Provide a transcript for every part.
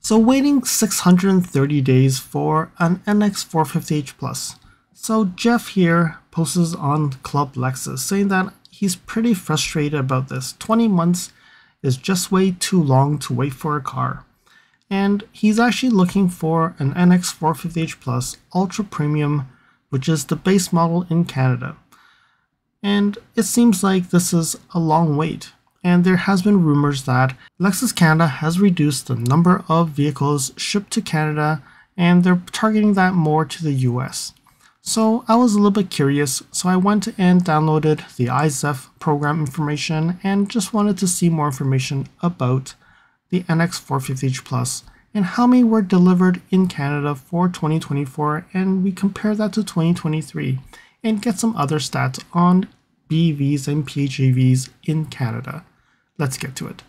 So waiting 630 days for an NX450h Plus. So Jeff here posts on Club Lexus saying that he's pretty frustrated about this. 20 months is just way too long to wait for a car. And he's actually looking for an NX450h Plus Ultra Premium, which is the base model in Canada. And it seems like this is a long wait. And there has been rumors that Lexus Canada has reduced the number of vehicles shipped to Canada, and they're targeting that more to the US. So I was a little bit curious, so I went and downloaded the IZEF program information and just wanted to see more information about the NX450h Plus and how many were delivered in Canada for 2024, and we compare that to 2023 and get some other stats on BEVs and PHEVs in Canada. Let's get to it.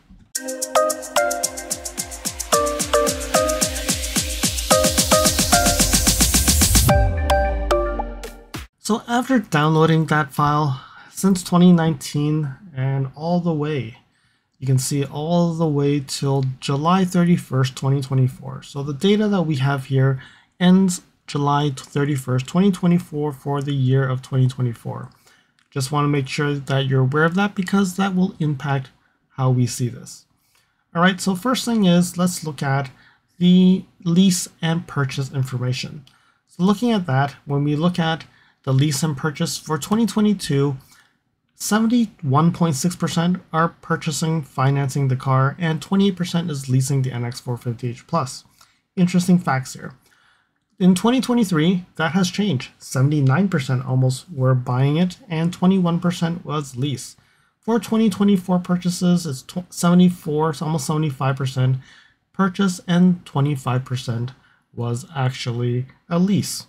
So after downloading that file, since 2019 and all the way, you can see all the way till July 31st, 2024. So the data that we have here ends July 31st, 2024 for the year of 2024. Just want to make sure that you're aware of that because that will impact how we see this. All right, so first thing is, let's look at the lease and purchase information. So looking at that, when we look at the lease and purchase for 2022, 71.6% are financing the car, and 28% is leasing the NX450h Plus. Interesting facts here. In 2023, that has changed. 79% almost were buying it, and 21% was lease. For 2024 purchases, it's 74, almost 75% purchase, and 25% was actually a lease.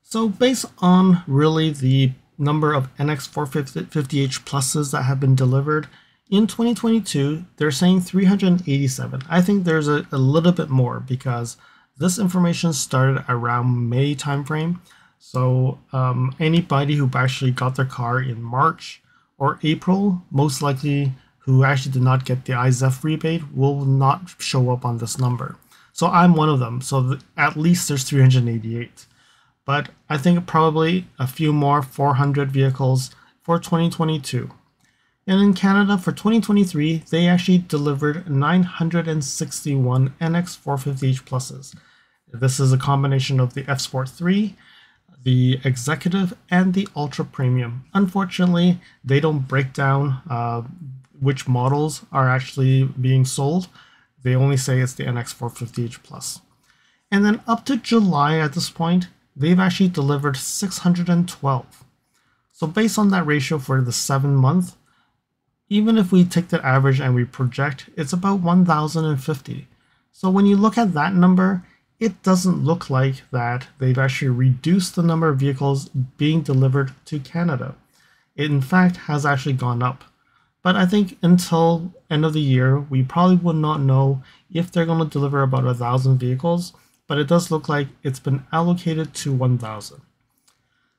So based on really the number of NX450h Pluses that have been delivered, in 2022, they're saying 387. I think there's a little bit more because this information started around May timeframe. So anybody who actually got their car in March or April, most likely who actually did not get the IZEF rebate, will not show up on this number. So I'm one of them. So at least there's 388. But I think probably a few more, 400 vehicles for 2022. And in Canada for 2023, they actually delivered 961 NX450h Pluses. This is a combination of the F Sport 3, the Executive, and the Ultra Premium. Unfortunately, they don't break down which models are actually being sold. They only say it's the NX450h Plus. And then up to July at this point, they've actually delivered 612. So based on that ratio for the 7 month, even if we take the average and we project, it's about 1,050. So when you look at that number, it doesn't look like that they've actually reduced the number of vehicles being delivered to Canada. It in fact has actually gone up. But I think until end of the year, we probably would not know if they're going to deliver about 1,000 vehicles, but it does look like it's been allocated to 1,000.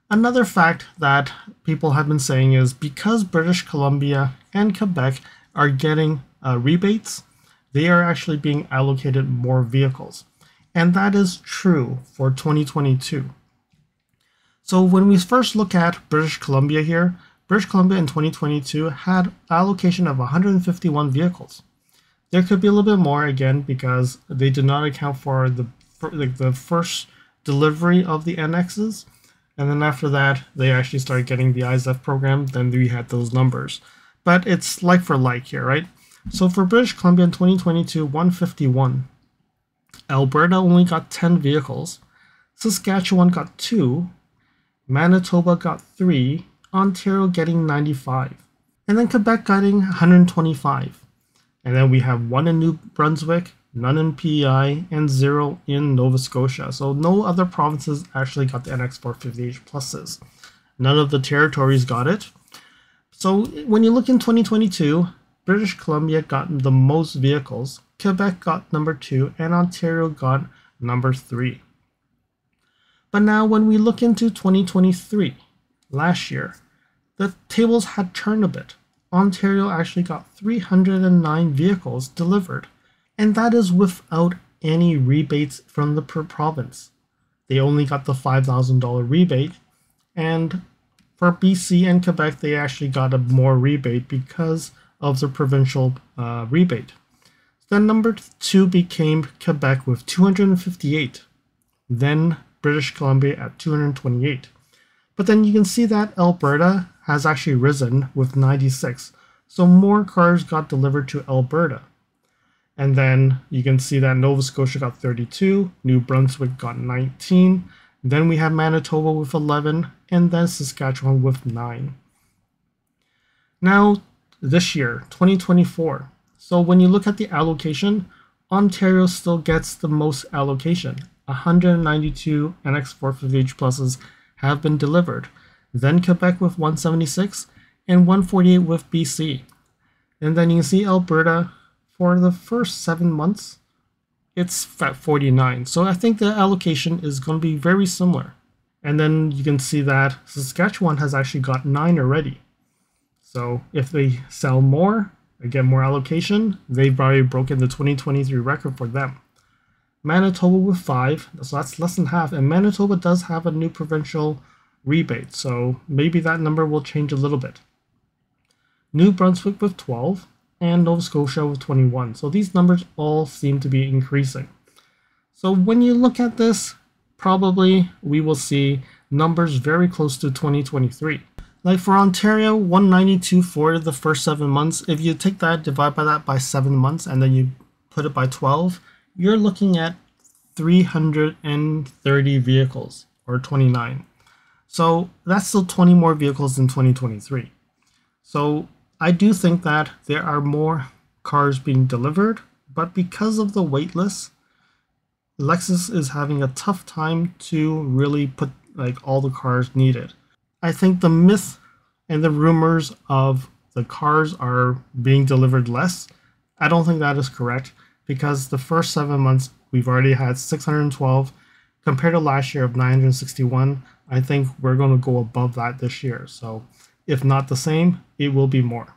Another fact that people have been saying is because British Columbia and Quebec are getting rebates, they are actually being allocated more vehicles. And that is true for 2022. So when we first look at British Columbia here, British Columbia in 2022 had allocation of 151 vehicles. There could be a little bit more again because they did not account for the first delivery of the NXs. And then after that, they actually started getting the IZEF program. Then we had those numbers. But it's like for like here, right? So for British Columbia in 2022, 151. Alberta only got 10 vehicles. Saskatchewan got 2. Manitoba got 3. Ontario getting 95. And then Quebec getting 125. And then we have 1 in New Brunswick, none in PEI, and 0 in Nova Scotia. So no other provinces actually got the NX450h Pluses. None of the territories got it. So when you look in 2022, British Columbia got the most vehicles, Quebec got number 2, and Ontario got number 3. But now when we look into 2023, last year, the tables had turned a bit. Ontario actually got 309 vehicles delivered, and that is without any rebates from the province. They only got the $5,000 rebate, and for BC and Quebec, they actually got a more rebate because of the provincial rebate. Then number 2 became Quebec with 258, then British Columbia at 228. But then you can see that Alberta has actually risen with 96, so more cars got delivered to Alberta. And then you can see that Nova Scotia got 32, New Brunswick got 19, then we have Manitoba with 11, and then Saskatchewan with 9. Now, this year, 2024, so when you look at the allocation, Ontario still gets the most allocation. 192 NX450h pluses have been delivered. Then Quebec with 176 and 148 with BC. And then you can see Alberta for the first 7 months, it's at 49. So I think the allocation is going to be very similar. And then you can see that Saskatchewan has actually got 9 already. So if they sell more, and get more allocation, they've already broken the 2023 record for them. Manitoba with 5, so that's less than half, and Manitoba does have a new provincial rebate, so maybe that number will change a little bit. New Brunswick with 12, and Nova Scotia with 21, so these numbers all seem to be increasing. So when you look at this, probably we will see numbers very close to 2023. Like for Ontario, 192 for the first 7 months. If you take that, divide by that by 7 months, and then you put it by 12, you're looking at 330 vehicles, or 29. So that's still 20 more vehicles in 2023. So I do think that there are more cars being delivered, but because of the wait list, Lexus is having a tough time to really put like all the cars needed. I think the myth and the rumors of the cars are being delivered less, I don't think that is correct, because the first 7 months we've already had 612 compared to last year of 961. I think we're going to go above that this year. So if not the same, it will be more.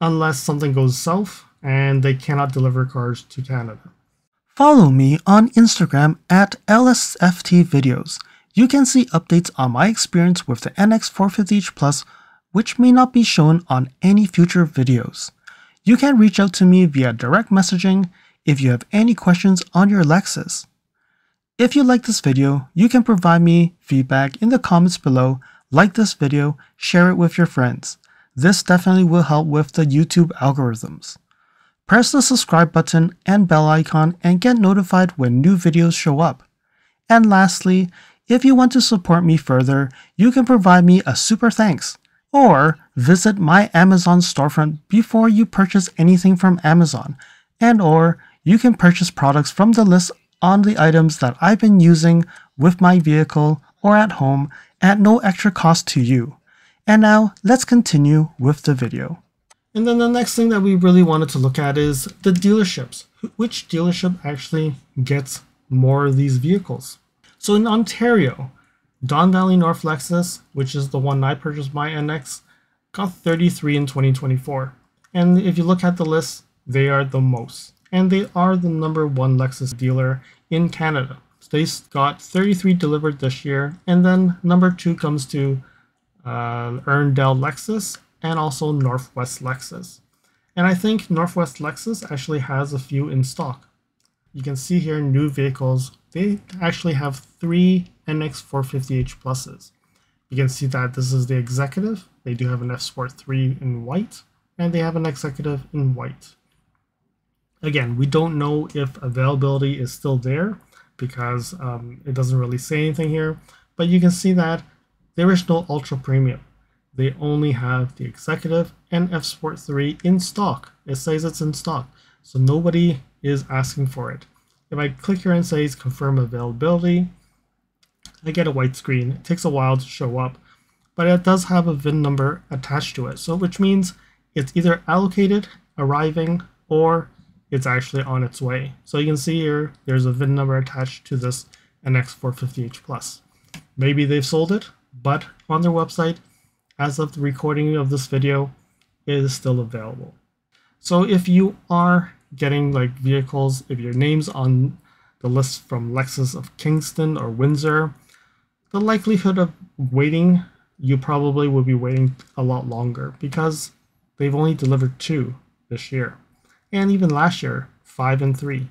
Unless something goes south and they cannot deliver cars to Canada. Follow me on Instagram at LSFT Videos. You can see updates on my experience with the NX450h Plus, which may not be shown on any future videos. You can reach out to me via direct messaging if you have any questions on your Lexus. If you like this video, you can provide me feedback in the comments below, like this video, share it with your friends. This definitely will help with the YouTube algorithms. Press the subscribe button and bell icon and get notified when new videos show up. And lastly, if you want to support me further, you can provide me a super thanks, or visit my Amazon storefront before you purchase anything from Amazon, and or you can purchase products from the list on the items that I've been using with my vehicle or at home at no extra cost to you. And now let's continue with the video. And then the next thing that we really wanted to look at is the dealerships. Which dealership actually gets more of these vehicles? So in Ontario, Don Valley North Lexus, which is the one I purchased my NX, got 33 in 2024. And if you look at the list, they are the most. And they are the #1 Lexus dealer in Canada. So they got 33 delivered this year. And then number 2 comes to Erndale Lexus and also Northwest Lexus. And I think Northwest Lexus actually has a few in stock. You can see here new vehicles. They actually have 3 NX450h pluses. You can see that this is the executive. They do have an F Sport 3 in white, and they have an executive in white. Again, we don't know if availability is still there because it doesn't really say anything here, but you can see that there is no ultra premium. They only have the executive and F Sport 3 in stock. It says it's in stock, so nobody is asking for it. If I click here and says confirm availability, I get a white screen. It takes a while to show up, but it does have a VIN number attached to it. So which means it's either allocated, arriving, or it's actually on its way. So you can see here, there's a VIN number attached to this NX450h Plus. Maybe they've sold it, but on their website, as of the recording of this video, it is still available. So if you are getting like vehicles, if your name's on the list from Lexus of Kingston or Windsor, the likelihood of waiting, you probably will be waiting a lot longer because they've only delivered 2 this year. And even last year, 5 and 3.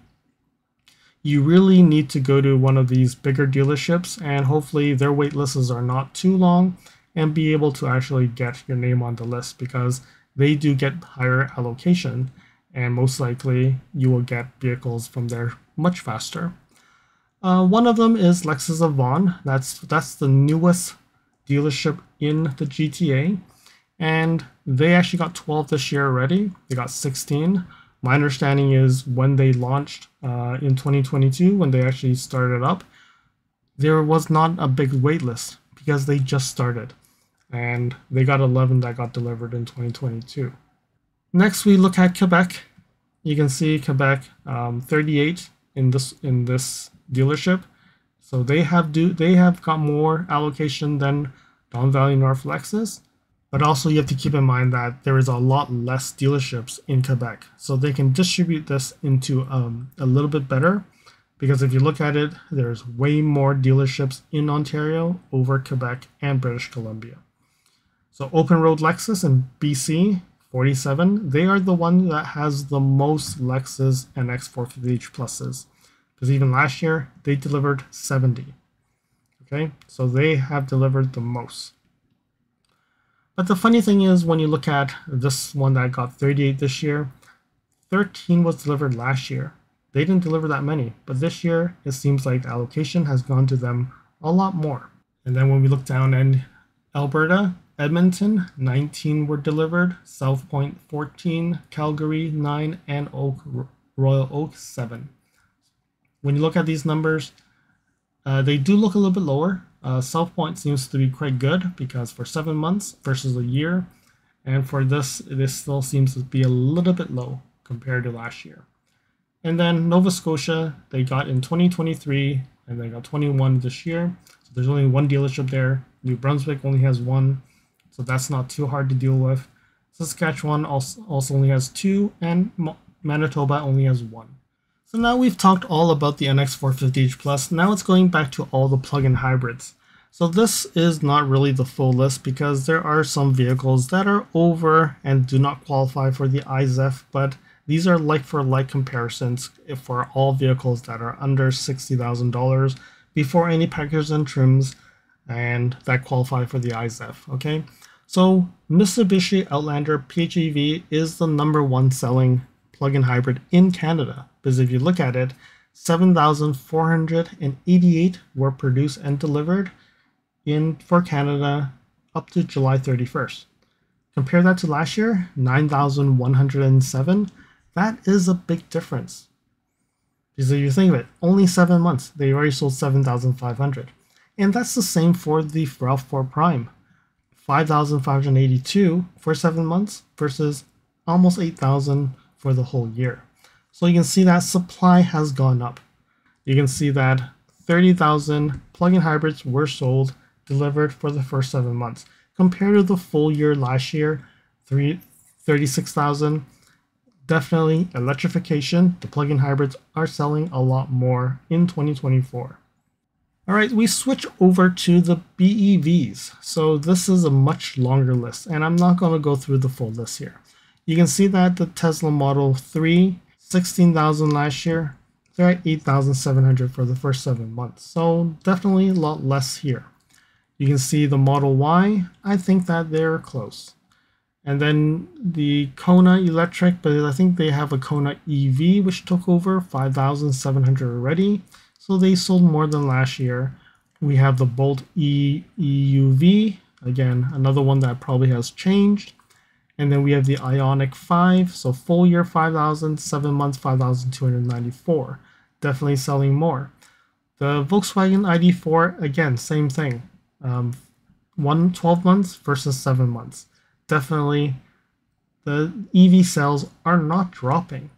You really need to go to one of these bigger dealerships, and hopefully their wait lists are not too long, and be able to actually get your name on the list, because they do get higher allocation, and most likely you will get vehicles from there much faster. One of them is Lexus of Vaughan. That's the newest dealership in the GTA, and they actually got 12 this year already. They got 16. My understanding is when they launched in 2022, when they actually started up, there was not a big wait list because they just started, and they got 11 that got delivered in 2022. Next, we look at Quebec. You can see Quebec 38 in this dealership, so they have got more allocation than Don Valley North Lexus. But also you have to keep in mind that there is a lot less dealerships in Quebec, so they can distribute this into a little bit better, because if you look at it, there's way more dealerships in Ontario over Quebec and British Columbia. So Open Road Lexus in BC, 47, they are the one that has the most Lexus NX450h pluses, because even last year they delivered 70. Okay, so they have delivered the most. But the funny thing is, when you look at this one that got 38 this year, 13 was delivered last year. They didn't deliver that many, but this year it seems like the allocation has gone to them a lot more. And then when we look down in Alberta, Edmonton, 19 were delivered, South Point 14, Calgary 9, and Royal Oak 7. When you look at these numbers, they do look a little bit lower. South Point seems to be quite good because for 7 months versus a year, and for this still seems to be a little bit low compared to last year. And then Nova Scotia, they got in 2023 and they got 21 this year, so there's only one dealership there. New Brunswick only has 1, so that's not too hard to deal with. Saskatchewan also only has 2, and Manitoba only has 1. So now we've talked all about the NX450h Plus. Now it's going back to all the plug-in hybrids. So this is not really the full list because there are some vehicles that are over and do not qualify for the IZEF, but these are like-for-like comparisons for all vehicles that are under $60,000 before any packers and trims, and that qualify for the IZEF. Okay, so Mitsubishi Outlander PHEV is the #1 selling plug-in hybrid in Canada, because if you look at it, 7,488 were produced and delivered for Canada up to July 31st. Compare that to last year, 9,107. That is a big difference. Because if you think of it, only 7 months, they already sold 7,500. And that's the same for the RAV4 Prime. 5,582 for 7 months versus almost 8,000 for the whole year. So you can see that supply has gone up. You can see that 30,000 plug-in hybrids were sold, delivered for the first 7 months. Compared to the full year last year, 36,000. Definitely electrification. The plug-in hybrids are selling a lot more in 2024. All right, we switch over to the BEVs. So this is a much longer list, and I'm not going to go through the full list here. You can see that the Tesla Model 3, 16,000 last year. They're at 8,700 for the first 7 months. So definitely a lot less here. You can see the Model Y, I think that they're close. And then the Kona Electric, but I think they have a Kona EV, which took over 5,700 already. So they sold more than last year. We have the Bolt EUV, again, another one that probably has changed. And then we have the Ioniq 5, so full year 5,000, 7 months 5,294. Definitely selling more. The Volkswagen ID4, again, same thing. 12 months versus 7 months. Definitely the EV sales are not dropping.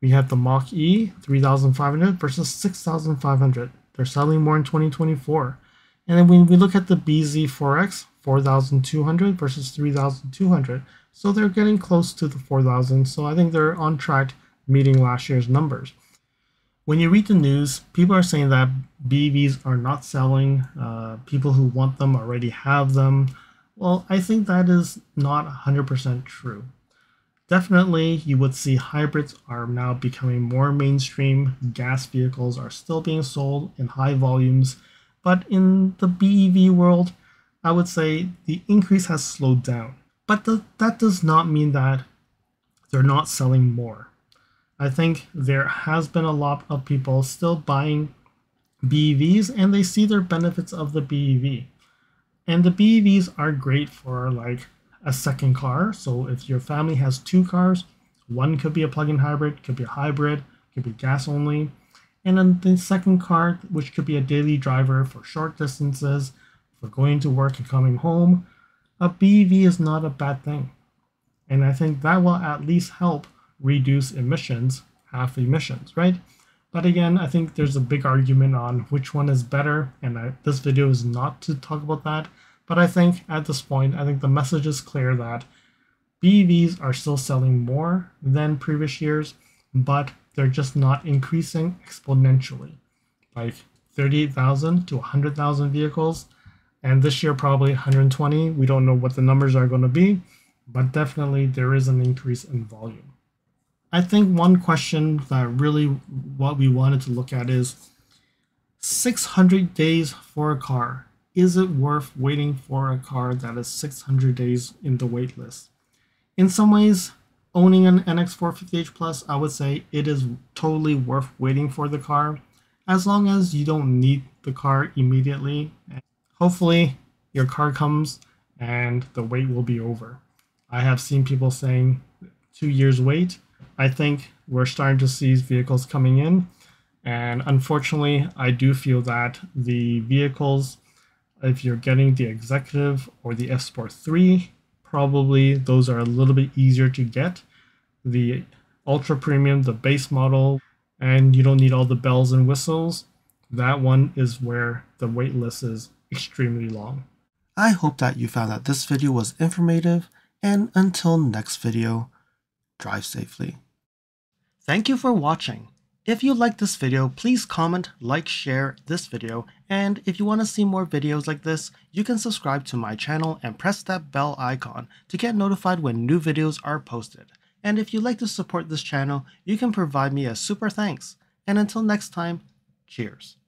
We have the Mach-E, 3,500 versus 6,500. They're selling more in 2024. And then when we look at the BZ4X, 4,200 versus 3,200. So they're getting close to the 4,000. So I think they're on track meeting last year's numbers. When you read the news, people are saying that BEVs are not selling. People who want them already have them. Well, I think that is not 100% true. Definitely, you would see hybrids are now becoming more mainstream. Gas vehicles are still being sold in high volumes. But in the BEV world, I would say the increase has slowed down. But that does not mean that they're not selling more. I think there has been a lot of people still buying BEVs and they see their benefits of the BEV. And the BEVs are great for like a second car. So if your family has two cars, one could be a plug-in hybrid, could be a hybrid, could be gas only. And then the second car, which could be a daily driver for short distances, for going to work and coming home, a BEV is not a bad thing. And I think that will at least help reduce emissions, half emissions, right? But again, I think there's a big argument on which one is better, and this video is not to talk about that. But I think at this point, I think the message is clear that BEVs are still selling more than previous years, but they're just not increasing exponentially, like 38,000 to 100,000 vehicles, and this year probably 120. We don't know what the numbers are going to be, but definitely there is an increase in volume. I think one question that really what we wanted to look at is 600 days for a car. Is it worth waiting for a car that is 600 days in the wait list? In some ways, owning an NX450h Plus, I would say it is totally worth waiting for the car, as long as you don't need the car immediately. Hopefully, your car comes and the wait will be over. I have seen people saying 2 years wait. I think we're starting to see vehicles coming in, and unfortunately, I do feel that the vehicles, if you're getting the Executive or the F Sport 3, probably those are a little bit easier to get. The Ultra Premium, the base model, and you don't need all the bells and whistles, that one is where the wait list is extremely long. I hope that you found that this video was informative, and until next video, drive safely. Thank you for watching. If you liked this video, please comment, like, share this video, and if you want to see more videos like this, you can subscribe to my channel and press that bell icon to get notified when new videos are posted. And if you'd like to support this channel, you can provide me a super thanks. And until next time, cheers.